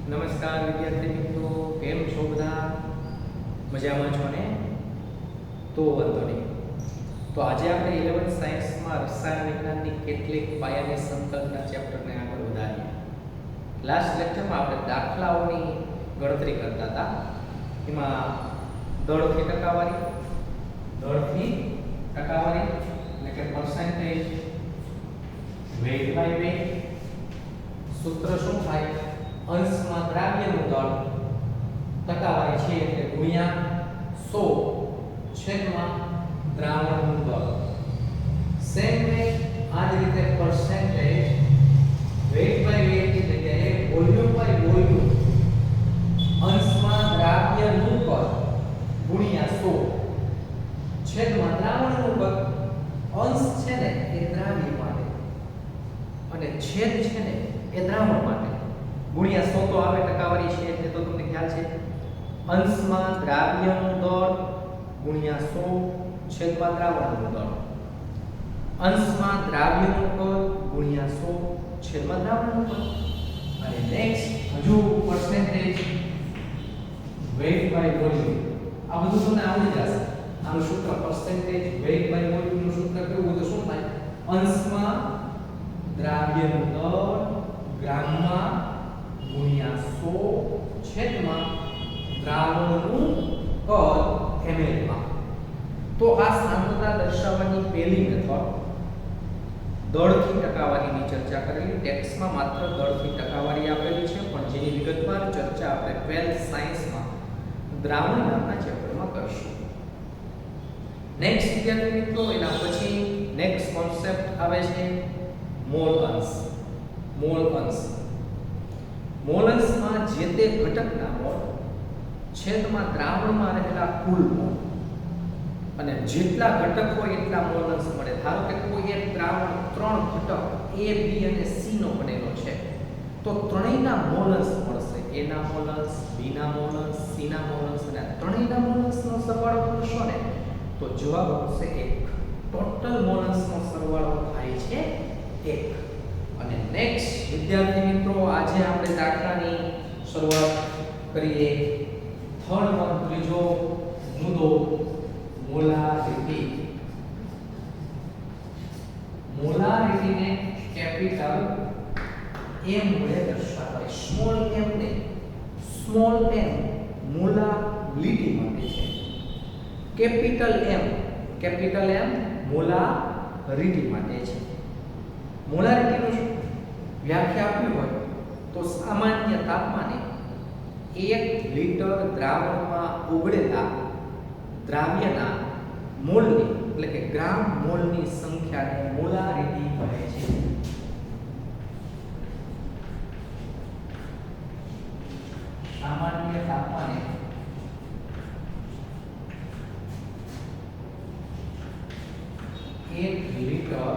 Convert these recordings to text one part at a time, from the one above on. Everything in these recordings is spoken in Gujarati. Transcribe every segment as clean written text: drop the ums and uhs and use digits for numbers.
નમસ્કાર વિદ્યાર્થી મિત્રો, કેમ છો બધા? મજામાં છો ને? તો વાંધો નહીં. તો આજે આપણે 11th સાયન્સમાં રસાયણ વિજ્ઞાનની કેટલીક પાયાની સંકલ્પના ચેપ્ટરને આગળ વધારીએ. લાસ્ટ લેક્ચરમાં આપણે દાખલાઓની ગણતરી કરતા હતા. એમાં દળથી ટકાવારી એટલે કે પર્સન્ટેજ, વેઇટ બાય વેઇટ, સૂત્ર શું થાય? અંશમાં દ્રાવ્યનું દળ ટકાવારી છે એટલે ગુણ્યા 100 છેદમાં દ્રાવણનું દળ. સેમ વે આ જ રીતે પર્સન્ટેજ, વેઇટ બાય વેઇટ ની જગ્યાએ વોલ્યુમ બાય વોલ્યુમ, અંશમાં દ્રાવ્યનું કદ ગુણ્યા 100 છેદમાં દ્રાવણનું કદ. અંશ છે ને એ દ્રાવ્ય માટે અને છેદ છે ને એ દ્રાવણ માટે. ગુણ્યા 100 તો આવે ટકાવારી છે એટલે તો તમને ખ્યાલ છે. અંશમાં દ્રાવ્યનું દળ ગુણ્યા 100 છેદમાં દ્રાવણનું દળ. અંશમાં દ્રાવ્યનું કદ ગુણ્યા 100 છેદમાં દ્રાવણનું કદ. અને નેક્સ્ટ હજુ પર્સન્ટેજ, વેઇટ બાય વોલ્યુમ. આ બધું તમને આવડી જશે. આનું સૂત્ર પર્સન્ટેજ, વેઇટ બાય વોલ્યુમ નું સૂત્ર કેવું તો શું થાય? અંશમાં દ્રાવ્યનું દળ ગ્રામમાં ગુણ્યા 100 છેદમાં દ્રાવણનું કદ ml માં. તો આ સાંદ્રતા દર્શાવવાની પહેલી મેથડ દળથી ટકાવારીની ચર્ચા કરેલી. ટેક્સ્ટમાં માત્ર દળથી ટકાવારી આપેલી છે, પણ જેની વિગતવાર ચર્ચા આપણે 12th સાયન્સમાં દ્રાવણ નામના ચેપ્ટરમાં કરીશું. નેક્સ્ટ વિદ્યાર્થી મિત્રો, એના પછી નેક્સ્ટ કોન્સેપ્ટ આવે છે મોલ અંશ. મોલ અંશમાં જે તે ઘટકના મોલ છેદમાં દ્રાવણમાં રહેલા કુલ મોલ, અને જેટલા ઘટક હોય એટલા મોલ અંશ મળે. ધારો કે કોઈ એક દ્રાવણ 3 ઘટક A, B અને C નો બનેલો છે, તો ત્રણેયના મોલ અંશ મળશે. A ના મોલ અંશ, B ના મોલ અંશ, C ના મોલ અંશ, અને ત્રણેયના મોલ અંશનો સરવાળો કરશો ને તો જવાબ આવશે 1. ટોટલ મોલ અંશનો સરવાળો થાય છે 1. અને નેક્સ્ટ વિદ્યાર્થી મિત્રો, આજે આપણે દાખલાની શરૂઆત કરીએ. થર્ડ વન, ત્રીજો મુદ્દો, મોલારિટી. મોલારિટીને કેપિટલ M વડે દર્શાવાય. સ્મોલ m ને સ્મોલ m મોલારિટી માટે છે. કેપિટલ M મોલારિટી માટે છે. મોલારિટીનું વ્યાખ્યા આપી હોય તો સામાન્ય તાપમાને 1 લિટર દ્રાવણમાં ઓગળેલા દ્રાવ્યના મોલની એટલે કે ગ્રામ મોલની સંખ્યાને મોલારિટી કહે છે. સામાન્ય તાપમાને 1 લિટર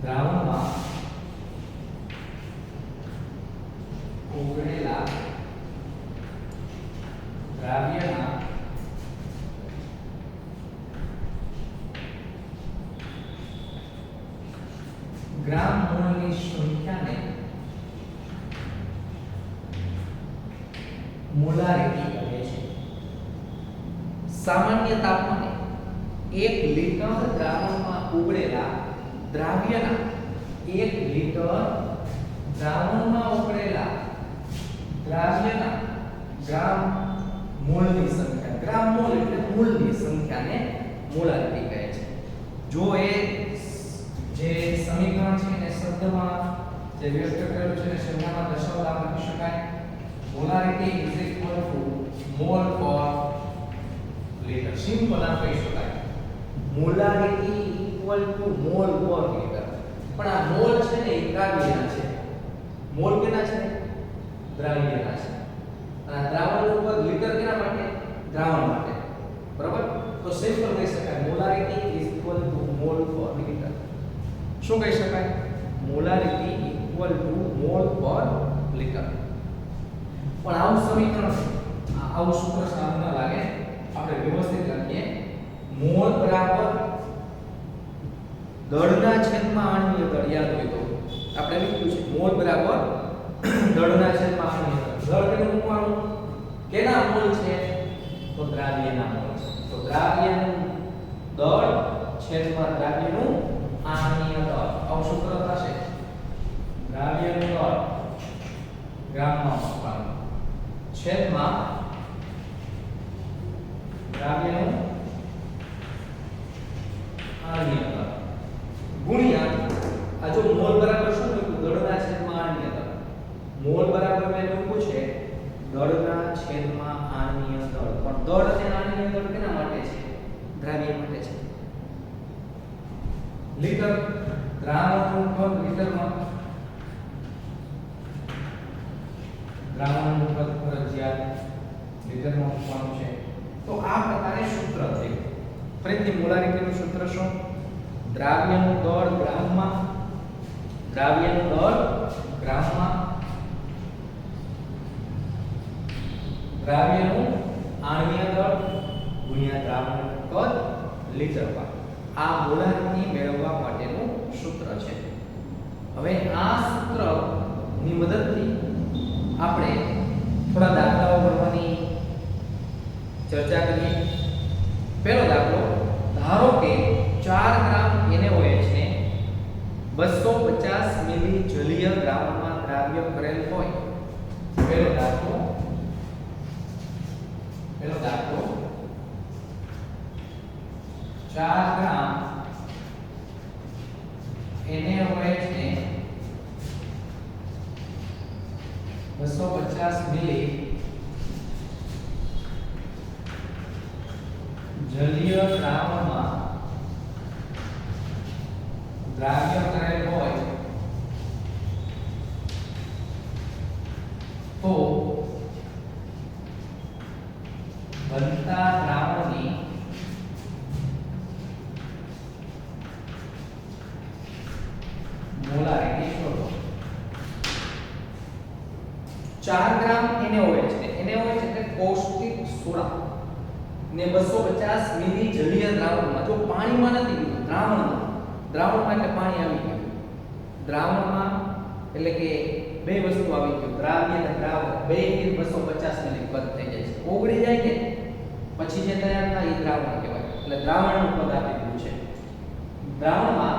દ્રાવણમાં ઓગળેલા દ્રાવ્યના ગ્રામ મોલની સંખ્યાને મોલારિટી કહે છે. સામાન્ય તાપમાને 1 લિટર દ્રાવણમાં ઓગળેલા દ્રાવ્યના 1 લિટર દ્રાવણમાં ઓગળેલા દ્રાવ્યના ગ્રામ મોલની સંખ્યા, ગ્રામ મોલ એટલે મોલની સંખ્યાને મોલારિટી કહે છે. જો એ જે સમીકરણ છે એને શબ્દમાં જે વ્યક્ત કરેલું છે એને શબ્દમાં દર્શાવવા લખી શકાય. Molarity is equal to mole per litre. Simple આ કહી શકાય. Molarity equal to mole per litre. પણ આ મોલ છે ને એ દ્રાવ્યના છે. મોલ કેના છે? દ્રાવ્યના છે. અને દ્રાવણનું કદ લિટર કેના માટે? દ્રાવણ માટે. બરાબર? તો સિમ્પલ કહી શકાય molarity is equal to mole per litre. શું કહી શકાય? Molarity equal to mole per litre. પણ આવું સમીકરણ, આવું સૂત્ર સારું ન લાગે. આપણે વ્યવસ્થિત લખીએ. મોલ બરાબર દળના છેદમાં આણ્વીય દળ યાદ હોય તો આપણે લખ્યું છે મોલ બરાબર દળના છેદમાં આણ્વીય દળ. દળ કેનું મૂકવાનું? કેના મોલ છે? તો દ્રાવ્યના મોલ છે. તો દ્રાવ્યનું દળ છેદમાં દ્રાવ્યનું આણ્વીય દળ. આવું સૂત્ર થશે. દ્રાવ્યનું દળ ગ્રામમાં મૂકવાનું છેદમાં દ્રાવ્યનું આણ્વીય દળ ગુણ્યા આ જો મોલ બરાબર શું લખ્યું? દળના છેદમાં આણ્વીય દળ. મોલ બરાબર મેં લખ્યું છે દળના છેદમાં આણ્વીય દળ. પણ દળ અને આણ્વીય દળ કેના માટે છે? દ્રાવ્ય માટે છે. લીટર દ્રાવણનું કદ લીટરમાં દ્રાવણનું કદ ફરજિયાત લીટરમાં મૂકવાનું છે. તો આ પ્રકારે સૂત્ર થયું. ફરીથી મોલારિટીનું સૂત્ર શું? દ્રાવ્યનું દળ ગ્રામમાં દ્રાવ્યનું દળ ગ્રામમાં દ્રાવ્યનું આણ્વીય દળ ગુણ્યા દ્રાવણનું કદ લીટરમાં. આ મોલારિટી મેળવવા માટેનું સૂત્ર છે. હવે આ સૂત્રની મદદથી આપણે થોડા દાખલાઓ ગણવાની ચર્ચા કરીએ. પહેલો દાખલો, ધારો કે 4 ગ્રામ NaOH ને 250 મિલી જલીય દ્રાવણમાં દ્રાવ્ય કરેલ હોય. પહેલો દાખલો 4 ગ્રામ NaOH ને 250 મિલી જલીય દ્રાવણમાં દ્રાવ્ય કરેલ હોય તો બનતા દ્રાવણની મોલારિટી શોધો. 4 ગ્રામ NaOH ને NaOH એટલે કોષ્ટિક સોડા ને 250 મિલી જલીય દ્રાવણમાં, જો પાણીમાં નથી લીધું, દ્રાવણમાં એટલે પાણી આવી ગયું. દ્રાવણમાં એટલે કે બે વસ્તુ આવી ગયું, દ્રાવ્ય અને દ્રાવક બે થી 250 મિલી પદ થઈ જાય છે. ઓગળી જાય કે પછી જે તૈયાર થાય એ દ્રાવણ કહેવાય. એટલે દ્રાવણનું પદ આપી દીધું છે. દ્રાવણમાં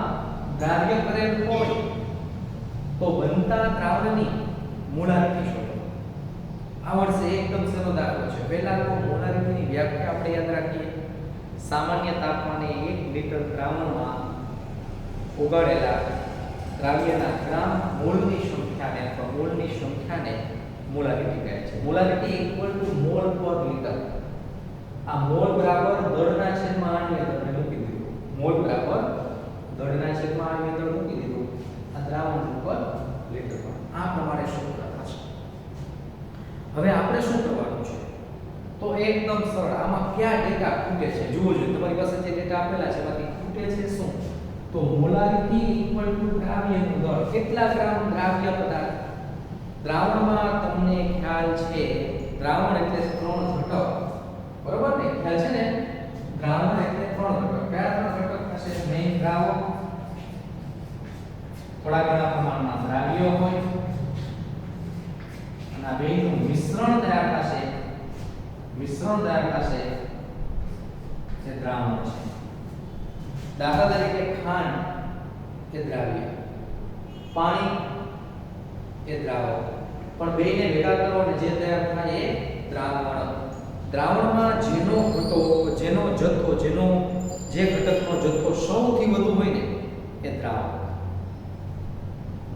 દ્રાવ્ય કરેલ હોય તો બનતા દ્રાવણની મોલારિટી શોધો. આવડશે. એકદમ સરળ દાખલો છે. પહેલા તો મોલારિટીની વ્યાખ્યા આપણે યાદ રાખીએ. સામાન્ય તાપમાને 1 લિટર દ્રાવણમાં ઓગાળેલા દ્રાવ્યના ગ્રામ મોલની સંખ્યાને અથવા મોલની સંખ્યાને મોલારિટી કહે છે. Molarity equal to mole per litre. આ મોલ બરાબર દળના છેદમાં આણ્વીય દળને મૂકી દીધું. મોલ બરાબર દળના છેદમાં આણ્વીય દળ મૂકી દીધું. આ દ્રાવણ ઉપર લિટરમાં. આ પ્રમાણે સૂત્ર થશે. હવે આપણે શું કરવાનું છે? તો એકદમ સરળ. આમાં કયા ડેટા ખૂટે છે જુઓ. જો તમારી પાસે જે ડેટા આપેલા છે એમાંથી ખૂટે છે શું? તો મોલારિટી ઇક્વલ ટુ દ્રાવ્યનું દળ. કેટલા ગ્રામ દ્રાવ્ય પદાર્થ? દ્રાવણમાં તમને ખ્યાલ છે દ્રાવણ એટલે 3 ઘટક. બરોબર ને? ખ્યાલ છે ને? દ્રાવણ એટલે 3 ઘટક. કયા 3 ઘટક થશે? મેઇન દ્રાવક, થોડા ઘણા પ્રમાણમાં દ્રાવ્ય હોય અને આ બેનું મિશ્રણ તૈયાર થશે. જે દ્રાવણ છે. દાખલા તરીકે ખાંડ એ દ્રાવ્ય, પાણી એ દ્રાવક. પણ બેને ભેગા કરો અને જે તૈયાર થાય એ દ્રાવણ. દ્રાવણમાં જે ઘટકનો જથ્થો સૌથી વધુ હોય ને એ દ્રાવક.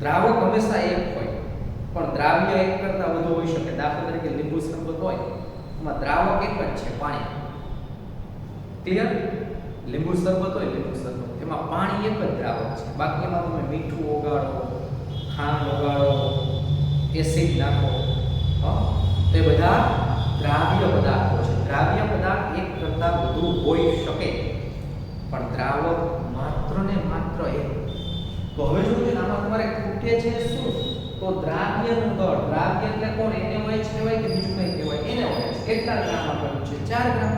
દ્રાવક હંમેશા એક હોય પણ દ્રાવ્ય એક કરતા વધુ હોઈ શકે. દાખલા તરીકે લીંબુ શરબત હોય એમાં દ્રાવક એક જ છે, પાણી. ક્લિયર? લીંબુ શરબત હોય, એમાં પાણી એક જ દ્રાવક છે. બાકીમાં તમે મીઠું ઓગાળો, ખાંડ ઓગાળો, એસિડ નાખો, તે બધા દ્રાવ્ય પદાર્થો છે. દ્રાવ્ય પદાર્થ એક કરતા વધુ હોઈ શકે પણ દ્રાવક માત્ર ને માત્ર એક. તો હવે જોજો આમાં તમારે ખૂટે છે શું? તો દ્રાવ્યનું દળ. દ્રાવ્ય એટલે કોણ? NaOH કહેવાય કે બીજું કંઈ કહેવાય? NaOH. કેટલા ગ્રામ આપેલું છે? 4 ગ્રામ.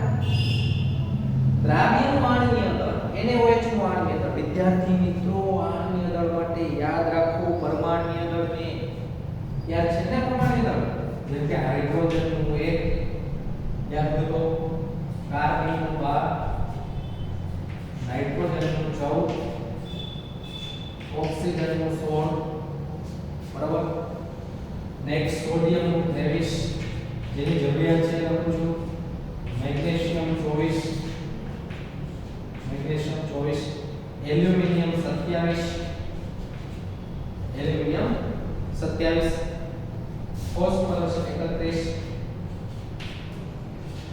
દ્રાવ્યનું આણ્વીય દળ, NaOH નું આણ્વીય દળ. વિદ્યાર્થી મિત્રો આણ્વીય દળ માટે યાદ રાખો પરમાણ્વીય દળને યાદ છે ને પરમાણ્વીય દળ જેમ કે હાઇડ્રોજનનું 1 યાદ કરો કાર્બનનું 12 નાઇટ્રોજનનું 14 ઓક્સિજનનું 16 બરાબર નેક્સ્ટ સોડિયમનું 23 જેની જરૂરિયાત છે લખું છું magnesium 24 aluminium 27 phosphorus 31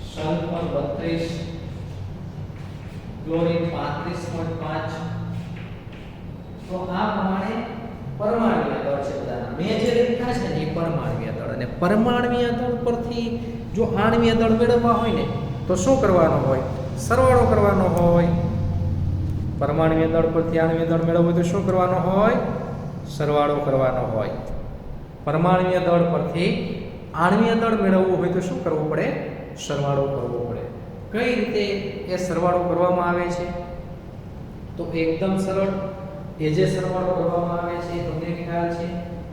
sulphur 32 chlorine 35.5 તો આ પ્રમાણે પરમાણ્વીય દળ છે બધાના મેં જે લખ્યા છે ને એ પરમાણ્વીય દળ અને પરમાણ્વીય દળ પરથી જો આણ્વીય દળ મેળવવા હોય ને તો શું કરવાનું હોય સરવાળો કરવાનો હોય પરમાણ્વીય દળ પરથી આણ્વીય દળ મેળવવું હોય તો શું કરવાનો હોય સરવાળો કરવાનો હોય પરમાણ્વીય દળ પરથી આણ્વીય દળ મેળવવું હોય તો શું કરવું પડે સરવાળો કરવો પડે કઈ રીતે એ સરવાળો કરવામાં આવે છે તો એકદમ સરળ એ જે સરવાળો કરવામાં આવે છે તમને ખ્યાલ છે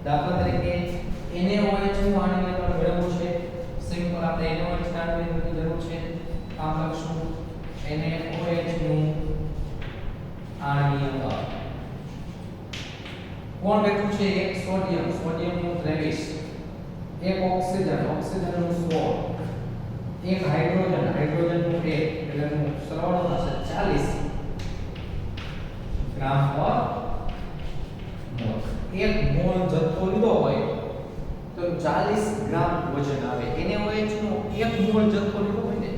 દાખલા તરીકે NaOH નું આણ્વીય દળ મેળવવું છે સિમ્પલ આપણે NaOH ના આણ્વીય દળની જરૂર છે આમ લખશું NaOH નું આણ્વીય દળ કોણ બેઠું છે એક સોડિયમ નું 23 એક ઓક્સિજન નું 16 એક હાઇડ્રોજન નું 1 એટલે નું સરવાળો થશે 40 ગ્રામ પર મોલ એક મોલ જથ્થો લીધો હોય તો 40 ગ્રામ વજન આવે NaOH નો એક મોલ જથ્થો લીધો હોય ને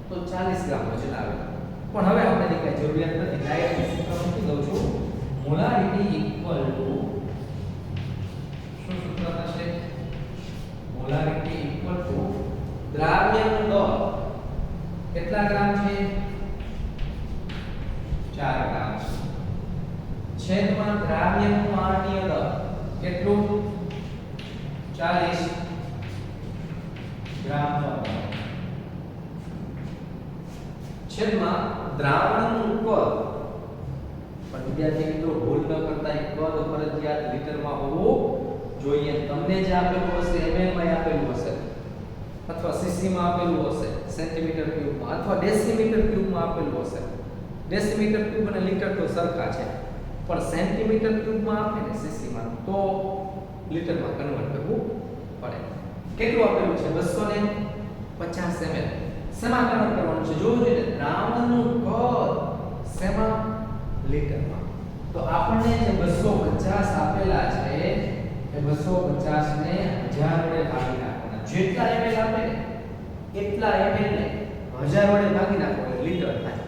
તો 40 ગ્રામ વજન આવે પણ હવે આપણે કઈ જરૂરિયાત નથી ડાયરેક્ટ સૂત્ર મૂકી દઉં છું મોલારિટી ઇક્વલ ટુ શું સૂત્ર થશે મોલારિટી ઇક્વલ ટુ દ્રાવ્યનું દળ કેટલા ગ્રામ છે 4 ગ્રામ છે છેદમાં દ્રાવ્યનું આણ્વીય દળ કેટલું 40 ગ્રામ પર છેદમાં દ્રાવણનું કદ પણ વિદ્યાર્થી મિત્રો ભૂલ ન કરતા કદ ફરજિયાત લીટરમાં હોવું જોઈએ તમને જે આપેલું હશે ml માં આપેલું હશે અથવા cc માં આપેલું હશે સેન્ટીમીટર ક્યુબમાં અથવા ડેસીમીટર ક્યુબમાં આપેલું હશે ડેસીમીટર ક્યુબ અને લીટર તો સરખા છે પણ સેન્ટીમીટર ક્યુબમાં આપે ને cc માં તો લીટરમાં કન્વર્ટ કરવું પડે કેટલું આપેલું છે 250 ml શેમાં કન્વર્ટ કરવાનું છે જોવું જોઈએ દ્રાવણનું કદ શેમાં લીટરમાં તો આપણને જે 250 આપેલા છે એ 250 ને 1000 વડે ભાગી નાખવાના જેટલા ml આપે ને એટલા ml ને 1000 વડે ભાગી નાખો એટલે લીટર થાય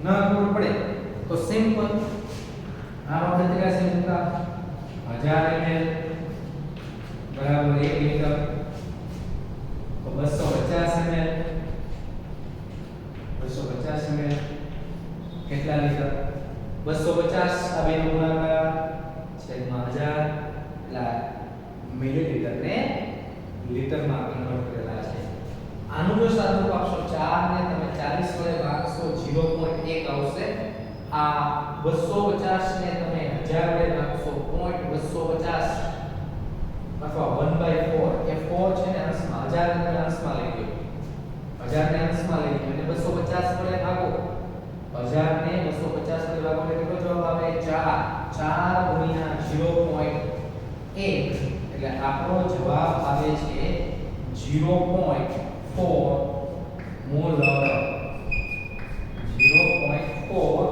ન ખબર પડે તો સિમ્પલ આ આપણે કેટલા છે મુકા 1000 ml બરાબર 1 લીટર તો 250 ml 250 ml કેટલા લીટર 250 આ બેનો ગુણાકાર છેદમાં 1000 એટલે મિલીલીટર ને લીટરમાં કન્વર્ટ કરેલા છે આનું જો સાદુરૂપ આપશો 4 ને તમે 40 વડે ભાગશો 0.1 આવશે આ 250 ને તમે 1000 વડે ભાગશો 0.250 અથવા 1/4 એ 4 છે ને અંશમાં 1000 ને અંશમાં લઈ લો 1000 ને અંશમાં લઈ લો અને 250 વડે ભાગો 1000 ને 250 વડે ભાગો એટલે કેટલો જવાબ આવે 4 ગુણ્યા 0.1 એટલે આપણો જવાબ આવે છે 0.4 મોલર 0.4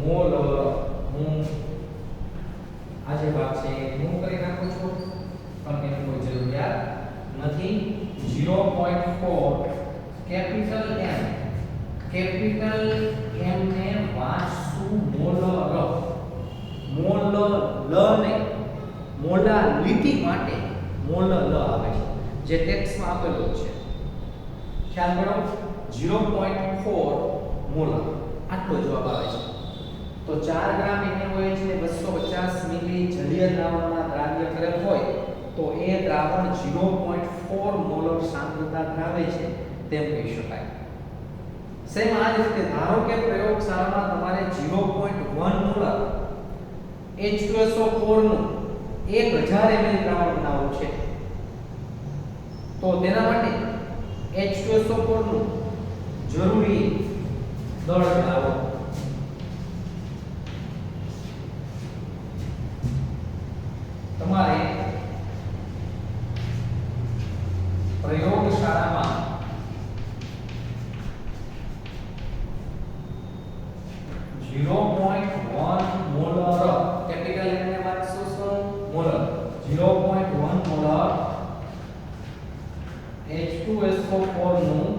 મોલર હું આ જે ભાગ છે હું કરી નાખું છું પણ એની કોઈ જરૂરિયાત નથી 0.4 કેપિટલ M ને વાંચશું મોલર લ ને મોલાલિટી માટે મોલર લ આવે છે જે ટેક્સ્ટમાં આપેલો છે ખ્યાલ કરો 0.4 મોલર આટલો જવાબ આવે છે તો 4 ગ્રામ NaOH ને 250 મિલી જલીય દ્રાવણમાં દ્રાવ્ય કરેલ હોય તો એ દ્રાવણ 0.4 મોલર સાંદ્રતા ધરાવે છે તેમ કહી શકાય સેમ આ જ રીતે ધારો કે પ્રયોગશાળામાં તમારે 0.4 H2SO4 નું 1000 ml દ્રાવણ બનાવવું છે તો તેના માટે H2SO4 નું જરૂરી દળ જણાવો. તમારે પ્રયોગશાળામાં 0.1 મોલર કેપિટલ N ને માર્ક શું મોલર 0.1 મોલર H2SO4 નું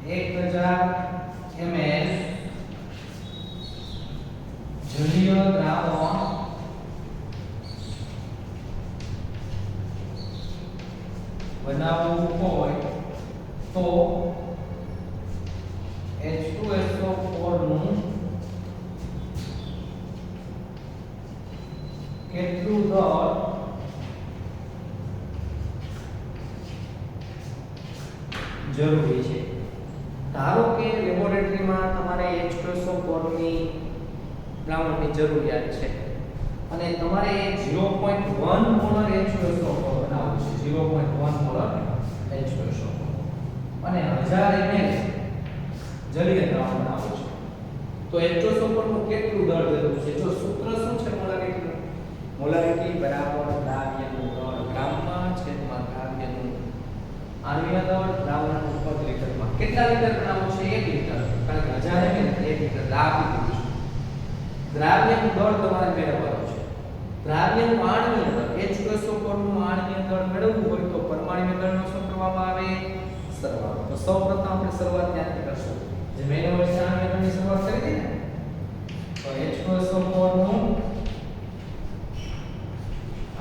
1000 ml જલીય દ્રાવણ બનાવવું હોય તો H2SO4 નું કેટલું દળ જરૂરી છે. ધારો કે લેબોરેટરીમાં તમારે H2SO4 ની દ્રાવણની જરૂરિયાત છે અને તમારે 0.1 મોલર H2SO4 બનાવવું છે. 0.1 મોલર H2SO4 અને 1000 ml જલીય દ્રાવણ બનાવવું છે તો H2SO4 નું કેટલું દળ જરૂર છે? જો સૂત્ર શું છે મોલારિટીનું? મોલારિટી બરાબર દ્રાવ્યનું દળ ગ્રામમાં છેદમાં દ્રાવ્યનું આણ્વીય દળ દ્રાવણનું પદ લીટરમાં. કેટલા લીટર બનાવવું છે? 1 લીટર. કારણ કે 1000 ml 1 લીટર દ્રાવ્ય છે. દ્રાવ્યનું દળ તમારે મેળવવાનું છે. દ્રાવ્યનું આણ્વીય દળ H2SO4 નું આણ્વીય દળ મેળવવું હોય તો પરમાણ્વીય દળનો શું કરવામાં આવે? સરવાળો. તો સૌપ્રથમ આપણે શરૂઆત ત્યાંથી કરશું. જે મેળવ્યો છે આણ્વીય દળની શરૂઆત કરી હતી ને તો H2SO4 નું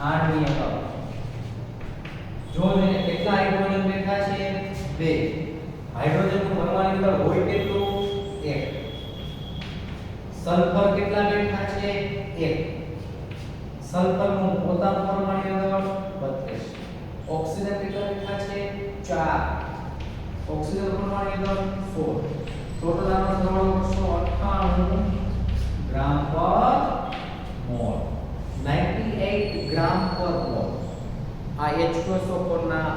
આણ્વીય દળ જો એને કેટલા હાઇડ્રોજન બેઠા છે? 2. હાઇડ્રોજનનું પરમાણ્વીય દળ હોય કેટલું? 1. સલ્ફર કેટલા બેઠા છે? 1. સલ્ફરનું પોતાનું પરમાણ્વીય દળ 32. ઓક્સિજન કેટલા બેઠા છે? 4. ઓક્સિજન પરમાણ્વીય દળ 16. ટોટલ આનો સરવાળો કરશો 98 ગ્રામ પર મોલ. 98 ગ્રામ પર મોલ. આ H2SO4 ના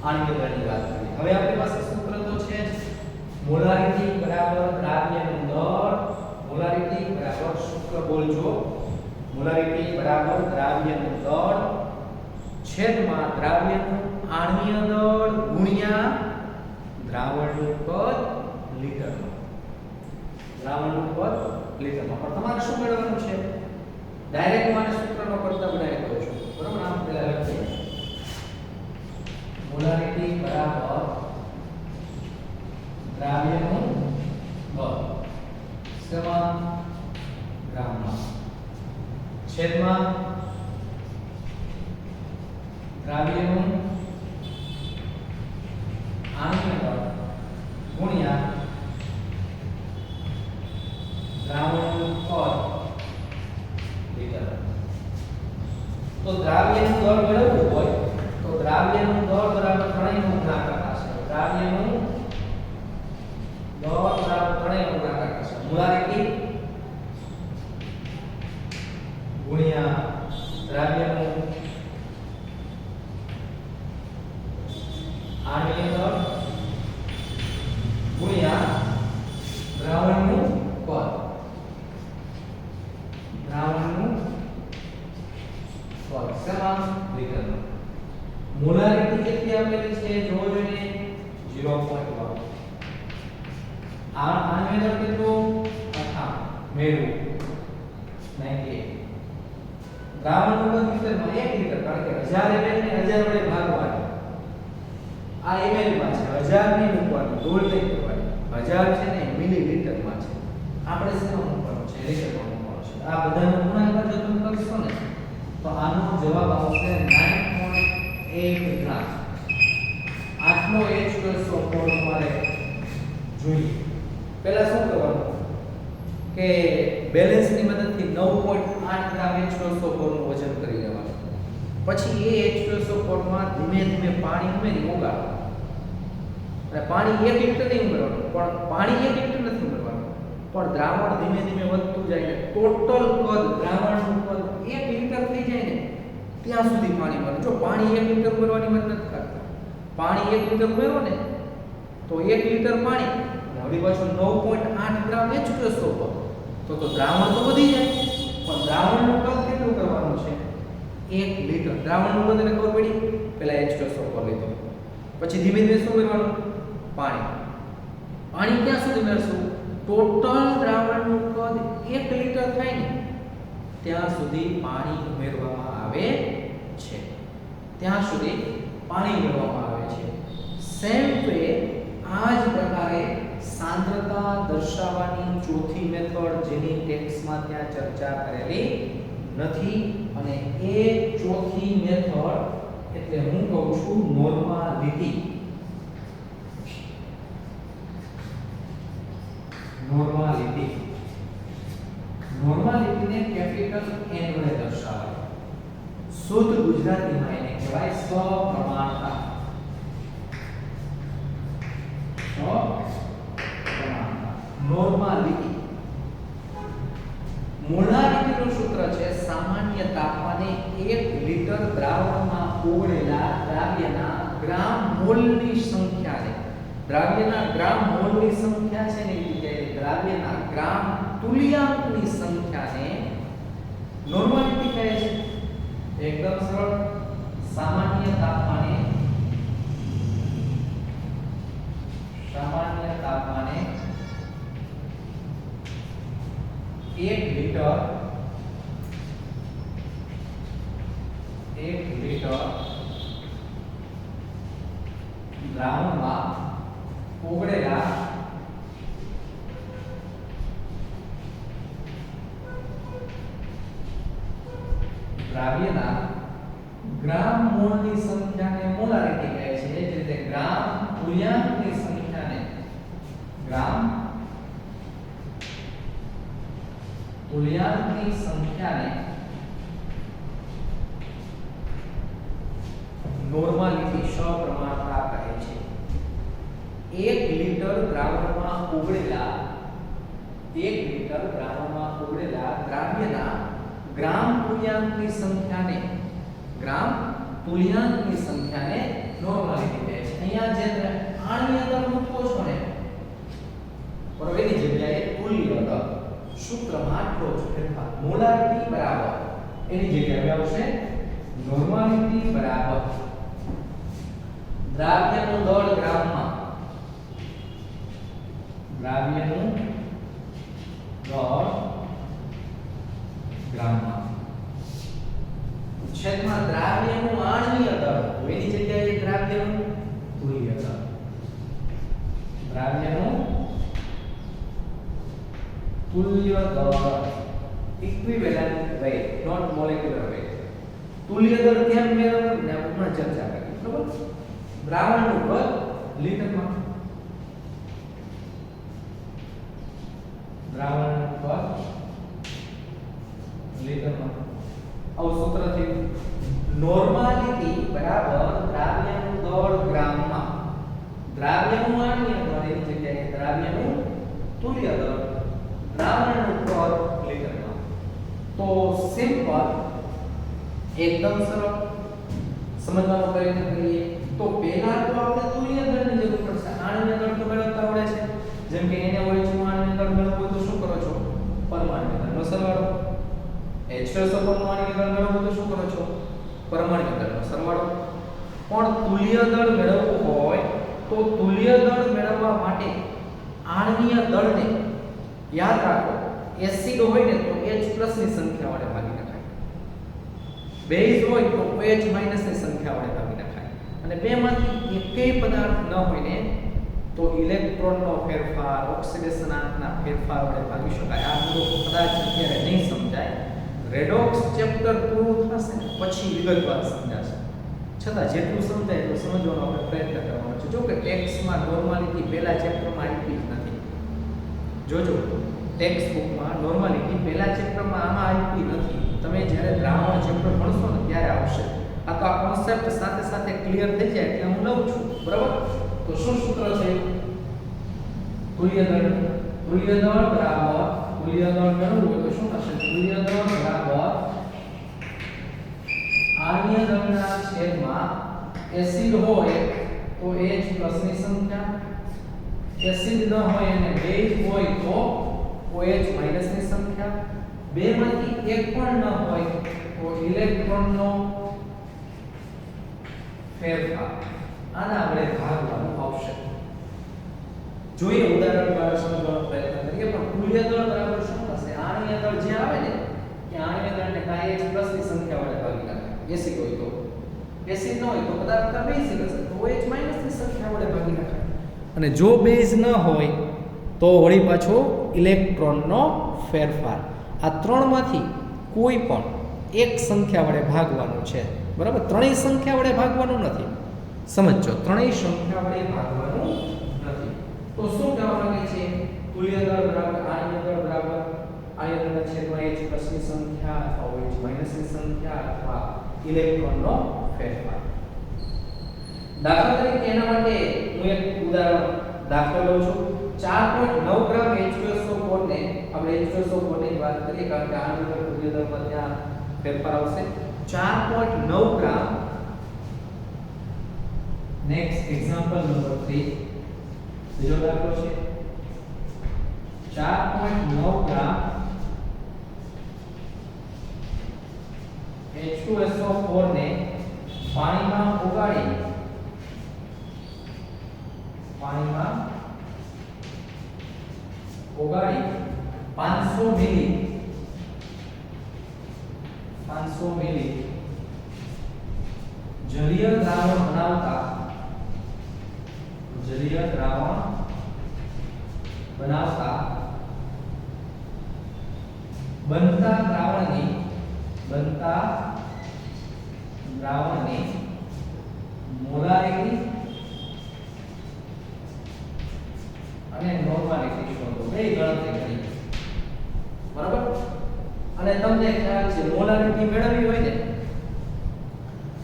આણ્વીય દળની વાત કરીએ. હવે આપણી પાસે સૂત્ર તો છે જ. મોલારિટી બરાબર દ્રાવ્યનું દળ. મોલારિટી બરાબર સૂત્ર બોલજો. મોલારિટી બરાબર દ્રાવ્યનું દળ છેદમાં દ્રાવ્યનું આણ્વીય દળ ગુણ્યા દ્રાવણનું કદ લીટરમાં. દ્રાવણનું કદ લીટરમાં. પણ તમારે શું મેળવવાનું છે? ડાયરેક્ટ મને સૂત્રનો કરતા બનાવી દઉં છું. બરાબર? આમ પહેલા લખીએ. મોલારિટી બરાબર દ્રાવ્યનું દળ શેમાં? ગ્રામમાં છેદમાં દ્રાવ્યનું આણ્વીય દળ ગુણ્યા દ્રાવણનું કદ લીટર. તો દ્રાવ્યનું દળ મેળવવું હોય તો દ્રાવ્યનું દળ બરાબર ત્રણેયનો ગુણાકાર થશે. દ્રાવ્યનું દળ બરાબર ત્રણેયનો ગુણાકાર થશે. મોલારિટી ગુણ્યા દ્રાવ્યનું આણ્વીય દળ ગુણ્યા દ્રાવણનું કદ. દ્રાવણનું કદ શેમાં? લીટરમાં. મોલારિટી કેટલી આપેલી છે? જોવો જોઈએ 0.1. આણ્વીય દળ કેટલું? 58 મેળવ્યું 98. દ્રાવણનું કદ લીટરમાં 1 લીટર. કારણ કે 1000 ml ને 1000 વડે ભાગવાનું. આ ml માં છે. 1000 ની મૂકવાનું, દોડ નહીં કરવાની. 1000 છે ને મિલીલીટરમાં છે. આપણે શેમાં મૂકવાનું છે? લીટરમાં મૂકવાનું છે. આ બધાનો ગુણાકાર જો તમે કરશો ને તો આનો જવાબ આવશે 9.8 ગ્રામ. આટલો H2SO4 તમારે જોઈએ. પહેલા શું કરવાનું કે બેલેન્સની મદદથી 9.8 ગ્રામ H2SO4 નું વજન કરી લેવાનું. પછી એ H2SO4 માં ધીમે ધીમે પાણી ઉમેરી ઓગાળવાનું. અને પાણી 1 લિટર નહીં ઉમેરવાનું, પણ પાણી 1 લિટર નથી ઉમેરવાનું. પણ દ્રાવણ ધીમે ધીમે વધતું જાય ને ટોટલ કદ દ્રાવણનું કદ 1 લિટર થઈ જાય ને ત્યાં સુધી પાણી મળે. જો પાણી 1 લિટર ઉમેરવાની વાત નથી કરતા, પાણી 1 લિટર ઉમેરો ને તો 1 લિટર પાણી અને વળી પાછું 9.8 ગ્રામ H2SO4 તો દ્રાવણ તો વધી જાય, પણ દ્રાવણનું કદ કેટલું કરવાનું છે? 1 લિટર. દ્રાવણનું કદ એને ખબર પડી, પહેલા H2SO4 લીધો, પછી ધીમે ધીમે શું કરવાનું? પાણી. પાણી ક્યાં સુધી ઉમેરશું? ટોટલ દ્રાવણનું કદ 1 લિટર થાય ને ત્યાં સુધી પાણી ઉમેરવામાં આવે છે. ત્યાં સુધી પાણી ઉમેરવામાં આવે છે. સેમ વે આ જ પ્રકારે સાંદ્રતા દર્શાવવાની ચોથી મેથડ જેની ટેક્સ્ટમાં ત્યાં ચર્ચા કરેલી નથી, અને એ ચોથી મેથડ એટલે હું કહું છું નોર્માલિટી. નોર્માલિટીને કેપિટલ N વડે દર્શાવાય. શુદ્ધ ગુજરાતીમાં એને કહેવાય સપ્રમાણતા. નોર્માલિટી. મોલારિટીનું સૂત્ર છે સામાન્ય તાપમાને 1 લિટર દ્રાવણમાં ઓગળેલા દ્રાવ્યના ગ્રામ મોલની સંખ્યાને, દ્રાવ્યના ગ્રામ મોલની સંખ્યા છે ને એ દ્રાવ્યના ગ્રામ તુલ્યાંકની સંખ્યાને નોર્માલિટી કહે છે. એકદમ સરળ. સામાન્ય તાપમાને 1 લિટર દ્રાવણમાં ઓગળેલા દ્રાવ્યના ગ્રામ મોલની સંખ્યાને મોલારિટી કહે છે. જે રીતે ગ્રામ તુલ્યાંકની સંખ્યાને નોર્માલિટી સપ્રમાણતા કહે છે. 1 લિટર દ્રાવણમાં ઓગળેલા દ્રાવ્યના ગ્રામ તુલ્યાંકની સંખ્યાને નોર્માલિટી કહે છે. અહીંયા જે આણ્વીય દળ મૂકવો છો ને બરોબર, એની જગ્યાએ તુલ્ય દળ સૂત્રમાં આટલો જ ફેરફાર. મોલારિટી બરાબર એની જગ્યાએ આવશે નોર્માલિટી બરાબર દ્રાવ્યનું દળ ગ્રામમાં, છેદમાં દ્રાવ્યનું આણ્વીય દળ, એની જગ્યાએ દ્રાવ્યનું તુલ્ય દળ. તુલ્ય દળ equivalent weight, not molecular weight. તુલ્ય દળ કેમ મેળવવું ને આપણે ચર્ચા કરી, બરાબર? દ્રાવણનું કદ લીટરમાં, આવું સૂત્રથી નોર્માલિટી બરાબર દ્રાવ્યનું દળ ગ્રામમાં, દ્રાવ્યનું આણ્વીય દળ એની જગ્યાએ દ્રાવ્યનું તુલ્ય દળ, દ્રાવણનું કદ લીટરમાં. તો સિમ્પલ, એકદમ સરળ. સમજવાનો પ્રયત્ન કરીએ તો પહેલા તો આપણે તુલ્ય દળની જરૂર પડશે. આણ્વીય દળ તો મેળવતા આવડે છે, જેમ કે એને હોય છે આણ્વીય દળ મેળવવું તો શું કરો છો? પરમાણ્વીય દળનો સરવાળો. H2SO4 નો આણ્વીય દળ મેળવવું તો શું કરો છો? પરમાણ્વીય દળનો સરવાળો. પણ તુલ્ય દળ મેળવવું હોય તો તુલ્ય દળ મેળવવા માટે આણ્વીય દળને યાદ રાખો, એસિડ હોય ને તો H+ ની સંખ્યા વડે ભાગી નખાય, બેઝ હોય તો OH- ની સંખ્યા વડે ભાગી નખાય, અને બેમાંથી એકેય પદાર્થ ન હોય ને તો ઇલેક્ટ્રોનનો ફેરફાર, ઓક્સિડેશન આંકના ફેરફાર વડે ભાગી શકાય. આ બધું કદાચ અત્યારે નહીં સમજાય, રેડોક્સ ચેપ્ટર પૂરું થશે ને પછી વિગતવાર સમજાશે. છતાં જેટલું સમજાય એટલું સમજવાનો આપણે પ્રયત્ન કરવાનો છે. જો કે ટેક્સ્ટમાં નોર્માલિટી પહેલા ચેપ્ટરમાં આવી જ નથી. જોજો ટેક્સ્ટ બુકમાં નોર્માલિટી પહેલા ચેપ્ટરમાં આમાં આવી નથી. તમે જ્યારે દ્રાવણ ચેપ્ટર ભણશો ને ત્યારે આવશે. આ તો આ કોન્સેપ્ટ સાથે સાથે ક્લિયર થઈ જાય એટલે હું લઉં છું, બરાબર? તો શું સૂત્ર છે તુલ્ય દળ? તુલ્ય દળ બરાબર તુલ્ય દળ મેળવવું હોય તો શું થશે? તુલ્ય દળ બરાબર આણ્ય દળના છેદમાં એસિડ હોય તો H ની સંખ્યા, એસિડ ન હોય અને બેઝ હોય તો OH ની સંખ્યા, બેમાંથી એક પણ ન હોય તો ઇલેક્ટ્રોનનો ફેરફાર. આના આપણે ભાગવાનું આવશે. જોઈએ ઉદાહરણ દ્વારા સમજવાનો પ્રયત્ન કરીએ. પણ તુલ્ય દળ બરાબર શું થશે? આણ્ય દળ જે આવે ને કે આણ્ય દળને કાંઈ H ની સંખ્યા વડે ભાગી નાખે. એસિડ હોય તો, એસિડ ન હોય તો પદાર્થ બેઝિક હશે તો OH ની સંખ્યા વડે ભાગી નાખે. અને જો બેઝ ન હોય તો વળી પાછો ઇલેક્ટ્રોનનો ફેરફાર. આ ત્રણમાંથી કોઈ પણ એક સંખ્યા વડે ભાગવાનું છે. બરાબર? ત્રણેય સંખ્યા વડે ભાગવાનું નથી. સમજો, ત્રણેય સંખ્યા વડે ભાગવાનું નથી. તો શું કહેવા માંગે છે? તુલ્ય દળ બરાબર આણ્ય દળ બરાબર આણ્ય દળના છેદમાં H ની સંખ્યા અથવા OH ની સંખ્યા અથવા ઇલેક્ટ્રોનનો ફેરફાર. દાખલા તરીકે એના માટે હું એક ઉદાહરણ દાખલો લઉં છું. 4.9 ગ્રામ H2SO4 ને આપણે H2SO4 ની વાત કરીએ કારણ કે આણ્ય દળ તુલ્ય દળમાં ત્યાં ફેરફાર આવશે. 4.9 ગ્રામ. નેક્સ્ટ એક્ઝામ્પલ નંબર 3 બીજો દાખલો છે. 4.9 ગ્રામ H2SO4 ને પાણીમાં ઓગાળી 500 મિલી જલીય દ્રાવણ બનાવતા બનતા દ્રાવણની મોલારિટી અને નોર્માલિટી શોધો. બે ગણતરી કરી. બરાબર? અને તમને ખ્યાલ છે મોલારિટી મેળવવી હોય ને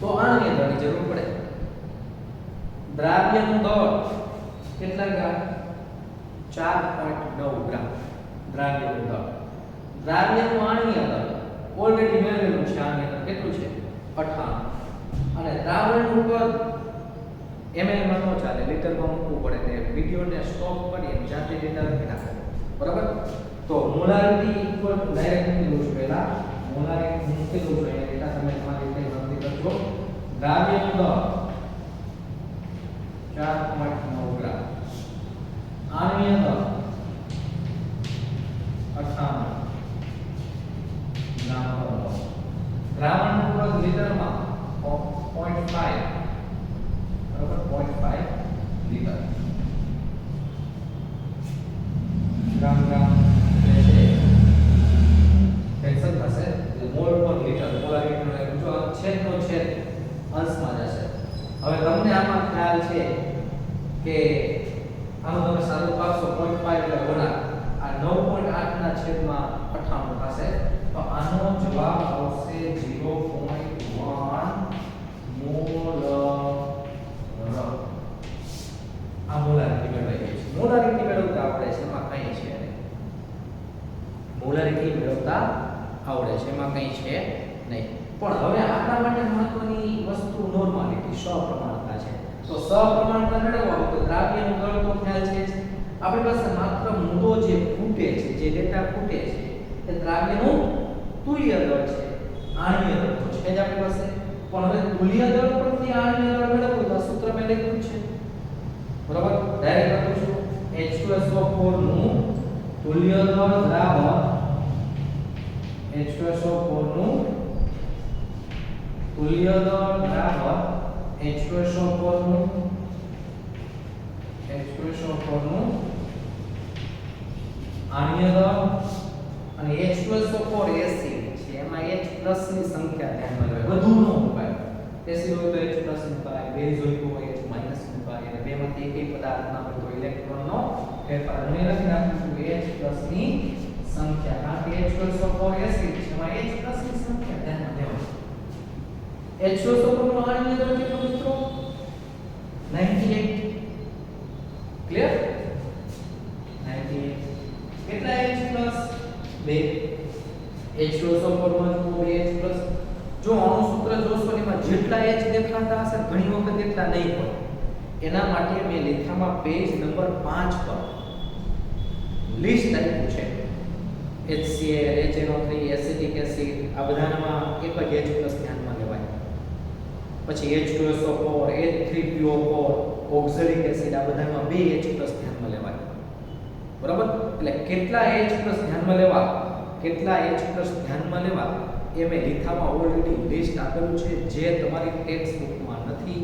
તો આણ્ય દળની જરૂર પડે. દ્રાવ્યનું દળ કેટલા ગ્રામ? 4.9 ગ્રામ દ્રાવ્યનું દળ. દ્રાવ્યનું આણ્ય દળ ઓલરેડી મેળવેલું છે. આણ્ય દળ કેટલું છે? 58. અને દ્રાવણનું કદ ml માં નો ચાલે, લીટરમાં મૂકવું પડે. તે વિડિયોને સ્ટોપ કરી અને જાતે ડેટા લખી નાખો. બરાબર? તો મોલારિટી ઇક્વલ ટુ ડાયરેક્ટ મૂકી દઉં પહેલા. મોલારિટી મૂકી દઉં એટલે ડેટા તમે તમારી રીતે ગણતરી કરજો. દ્રાવ્યનું દળ 4.9 ગ્રામ. આણ્ય દળ 58 ગ્રામ પર મોલ. દ્રાવણનું કદ લીટરમાં 0.5 બરાબર 0.5 લીટર. ગ્રામ એટલે ફ્રેક્શન થશે મોલ પર લીટર. મોલારિટી જો છેદનો છેદ અંશમાં જશે. હવે તમને આમાં ખ્યાલ છે કે આનું તમે સાદું પાડશો 0.5 એટલે ગુણાકાર. આ 9.8 ના છેદમાં 58 થશે. તો આનો જવાબ આવશે 0.1 મોલ. આ મોલારિટી મેળવાઈ ગઈ છે. મોલારિટી મેળવતા આવડે છે એમાં કંઈ છે નહીં. મોલારિટી મેળવતા આવડે છે એમાં કંઈ છે નહીં. પણ હવે આપણા માટે મહત્વની વસ્તુ નોર્માલિટી, સપ્રમાણતા છે. તો સપ્રમાણતા મેળવવા હોય તો દ્રાવ્યનું દળ તો ખ્યાલ છે જ. આપણી પાસે માત્ર મુદ્દો જે ખૂટે છે, જે ડેટા ખૂટે છે એ દ્રાવ્યનું તુલ્ય દળ છે. આણ્ય દળ તો છે જ આપણી પાસે. પણ હવે તુલ્ય દળ પરથી આણ્ય દળ મેળવવું તો સૂત્ર મેં લખ્યું છે. બરાબર? ડાયરેક્ટ લખું છું. H2SO4 નું તુલ્ય દળ બરાબર H2SO4 નું તુલ્ય દળ બરાબર H2SO4 નું આણ્ય દળ અને H2SO4 એસિડ છે. એમાં H+ ની સંખ્યા ધ્યાનમાં લેવાય. વધુ ન મુકાય. એસિડ હોય તો H+ મુકાય, બેઝ હોય તો H- મુકાય. અને બેમાંથી એકય પદાર્થ ના હોય તો ઇલેક્ટ્રોનનો ફેરફાર. હું લખી નાખું છું H+ ની સંખ્યા. કારણ કે H2SO4 એસિડ છે એમાં H+ ની સંખ્યા ધ્યાનમાં લેવાય. H2SO4 નો આણ્ય દળ કેટલો મિત્રો? 98. ક્લિયર? 98. કેટલા H પ્લસ 2 H2SO4 માં જુઓ 2H પ્લસ જો આનું સૂત્ર જોશો એમાં જેટલા H દેખાતા હશે ઘણી વખત એટલા નહીં હોય એના માટે મેં લેખામાં પેજ નંબર 5 પર લિસ્ટ આપ્યું છે HCl HNO3 એસિટિક એસિડ આ બધામાં એક જ H પ્લસ ધ્યાનમાં લેવાય પછી H2SO4 H3PO4 ઓક્ઝેલિક એસિડ આ બધામાં 2 H પ્લસ ધ્યાનમાં લેવાય બરાબર એટલે કેટલા H પ્લસ ધ્યાનમાં લેવા કેટલા H પ્લસ ધ્યાનમાં લેવા એ મેં લેખામાં ઓલરેડી લિસ્ટ આપેલું છે જે તમારી ટેક્સ્ટ બુકમાં નથી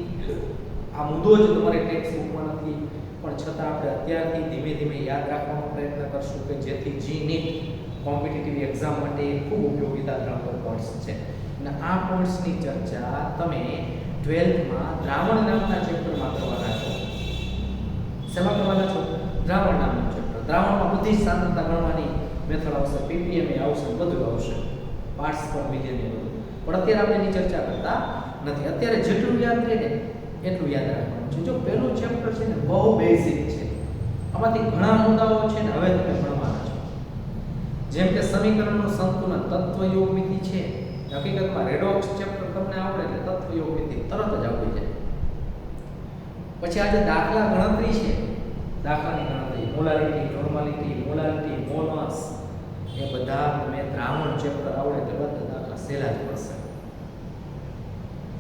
આ મુદ્દો જ તમારી ટેક્સ્ટ બુકમાં નથી પણ છતાં આપણે અત્યારથી ધીમે ધીમે યાદ રાખવાનો પ્રયત્ન કરશું કે જેથી જી નીટ કોમ્પિટિટિવ એક્ઝામ માટે ખૂબ ઉપયોગીતા ધરાવતો પોઈન્ટ્સ છે અને આ પોઈન્ટ્સની ચર્ચા તમે 12th માં દ્રાવણ નામના ચેપ્ટરમાં કરવાના છો શેમાં કરવાના છો દ્રાવણ નામનું ચેપ્ટર દ્રાવણમાં બધી સાંદ્રતા ગણવાની મેથડ આવશે પીપીએમ આવશે બધું આવશે પાર્ટ્સ પર વિજન બધું પણ અત્યારે આપણે એની ચર્ચા કરતા નથી અત્યારે જેટલું યાદ રહે ને એટલું યાદ રાખવાનું છે જો પહેલું ચેપ્ટર છે ને બહુ બેઝિક છે આમાંથી ઘણા મુદ્દાઓ છે ને હવે તમે ભણવાના છો જેમ કે સમીકરણનું સંતુલન તત્વયોગ વિધિ છે હકીકતમાં રેડોક્સ ચેપ્ટર તમને આવડે એટલે તત્વયોગ વિધિ તરત જ આવડી જાય પછી આજે દાખલા ગણતરી છે દાખલાની ગણતરી મોલારિટી નોર્માલિટી મોલારિટી મોલમાસ એ બધા તમે દ્રાવણ ચેપ્ટર આવડે એટલે બધા દાખલા સહેલા જ પડશે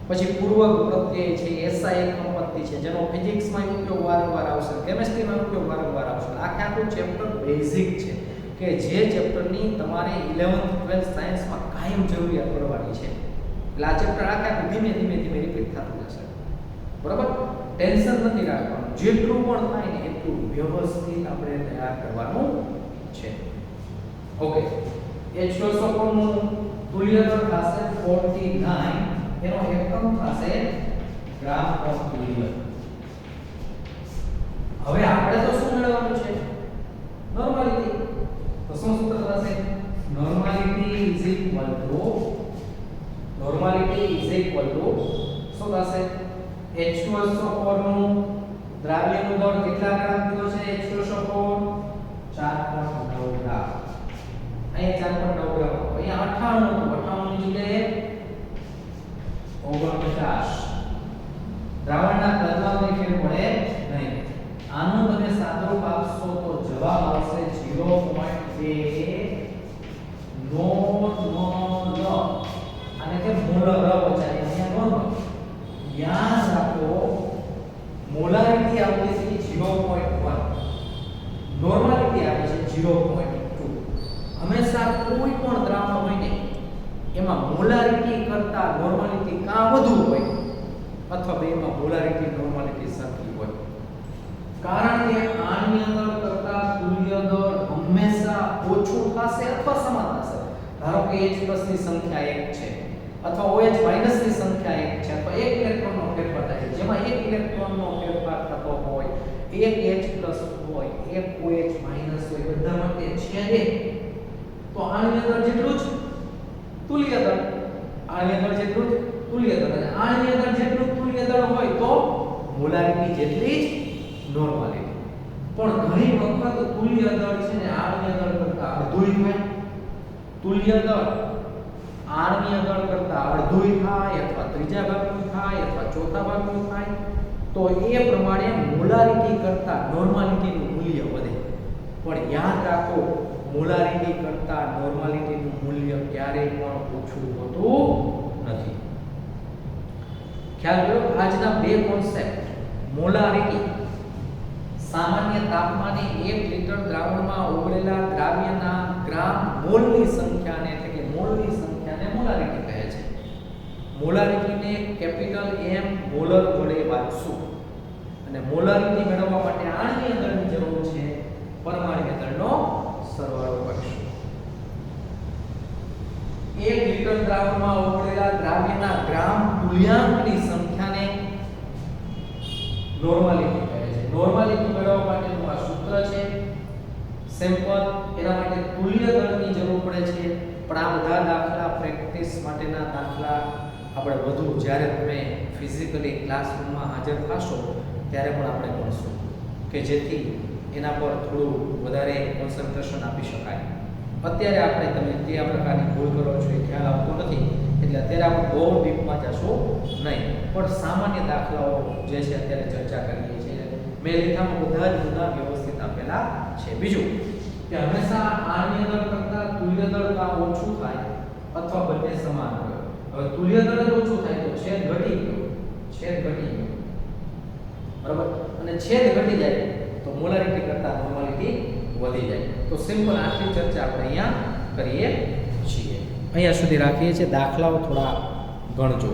પછી પૂર્વક પ્રત્યય છે એસઆઈ સંપત્તિ છે જેનો ફિઝિક્સમાં ઉપયોગ વારંવાર આવશે કેમિસ્ટ્રીમાં ઉપયોગ વારંવાર આવશે આખું ચેપ્ટર બેઝિક છે કે જે ચેપ્ટરની તમારે 11th 12th સાયન્સમાં કાયમ જરૂરિયાત પડવાની છે એટલે આ ચેપ્ટર આખું ધીમે ધીમે રિપીટ થતું જશે બરાબર ટેન્શન નથી રાખવાનું જેટલું પણ થાય ને એટલું વ્યવસ્થિત આપણે તૈયાર કરવાનું છે ઓકે H2SO4 નું તુલ્ય દળ થશે 49 એનો એકમ થશે ગ્રામ પર તુલ્ય હવે આપણે તો શું મેળવવાનું છે નોર્માલિટી તો શું સૂત્ર થશે નોર્માલિટી ઇઝ ઇક્વલ ટુ શું થશે H2SO4 નું દ્રાવ્યનું દળ કેટલા ગ્રામ કીધો છે H2SO4 4.9 ગ્રામ અહીંયા 4.9 ગ્રામ અહીંયા 98 ની જગ્યાએ 49 દ્રાવણના કદમાં કોઈ ફેર પડે નહીં આનું તમે સાદુરૂપ આપશો તો જવાબ આવશે 0.2 નોર્મલ અને કે મોલર વચાય અહીંયા નોર્મલ યાદ રાખો મોલારિટી આપે છે 0.1 નોર્માલિટી આપે છે 0.2 હંમેશા કોઈ પણ દ્રાવણ હોય ને એમાં મોલારિટી કરતા નોર્માલિટી કાં વધુ હોય અથવા બેમાં મોલારિટી નોર્માલિટી સરખી હોય કારણ કે આની અંદર કરતા તુલ્ય દળ હંમેશા ઓછું થશે અથવા સમાન થશે ધારો કે H+ ની સંખ્યા 1 છે અથવા OH- ની સંખ્યા 1 છે તો 1 ઇલેક્ટ્રોનનો ફેરફાર થાય છે જેમાં 1 ઇલેક્ટ્રોનનો ફેરફાર થતો હોય 1 H+ હોય 1 OH- હોય બધા માટે છેદે તો આની અંદર જેટલું જ તુલ્ય દળ આની અંદર જેટલું જ તુલ્ય દળ અને આની અંદર જેટલું તુલ્ય દળ હોય તો મોલારિટી જેટલી જ નોર્માલિટી પણ ઘણી વખત તુલ્ય દળ છે ને આની દળ કરતા અડધું હોય તુલ્ય દળ આની દળ કરતા અડધું થાય અથવા ત્રીજા ભાગનું થાય અથવા ચોથા ભાગનું થાય તો એ પ્રમાણે મોલારિટી કરતા નોર્માલિટીનું મૂલ્ય વધે પણ યાદ રાખો મોલારિટી કરતા નોર્માલિટીનું મૂલ્ય ક્યારેય પણ ઓછું હોતું નથી ખ્યાલ કર્યો આજના બે કોન્સેપ્ટ મોલારિટી સામાન્ય તાપમાને 1 લિટર દ્રાવણમાં ઓગળેલા દ્રાવ્યના ગ્રામ મોલની સંખ્યાને એટલે કે મોલની સંખ્યાને મોલારિટી કહે છે મોલારિટીને કેપિટલ M મોલર વડે વાંચશું અને મોલારિટી મેળવવા માટે આણ્વીય દળની જરૂર છે પરમાણ્વીય દળનો સરવાળો કરીશું 1 લિટર દ્રાવણમાં ઓગળેલા દ્રાવ્યના ગ્રામ તુલ્યાંકની સંખ્યાને નોર્માલિટી કહે છે નોર્માલિટી મેળવવા માટેનું આ સૂત્ર છે સેમ્પલ એના માટે તુલ્ય દળની જરૂર પડે છે પણ આ બધા દાખલા પ્રેક્ટિસ માટેના દાખલા આપણે વધુ જ્યારે તમે ફિઝિકલી ક્લાસરૂમમાં હાજર થશો ત્યારે પણ આપણે ભણશું કે જેથી એના પર થોડું વધારે કોન્સન્ટ્રેશન આપી શકાય. અત્યારે આપણે તમે કયા પ્રકારની ભૂલ કરો છો એ ખ્યાલ આવતો નથી, એટલે અત્યારે આપણે બહુ ડીપમાં જશું નહીં, પણ સામાન્ય દાખલાઓ જે છે અત્યારે ચર્ચા કરીએ છીએ. મેં લેખામાં બધા જ મુદ્દા વ્યવસ્થિત આપેલા છે. બીજું કે હંમેશા આની અંદર કરતાં તુલ્ય દળ કાં ઓછું થાય અથવા બંને સમાન હોય. હવે તુલ્ય દળ જ ઓછું થાય તો છેદ ઘટી ગયો, બરાબર, અને છેદ ઘટી જાય તો મોલારિટી કરતાં નોર્માલિટી વધી જાય. તો સિમ્પલ આટલી ચર્ચા આપણે અહીંયા કરીએ છીએ. અહીંયા સુધી રાખીએ છીએ. દાખલાઓ થોડા ગણજો.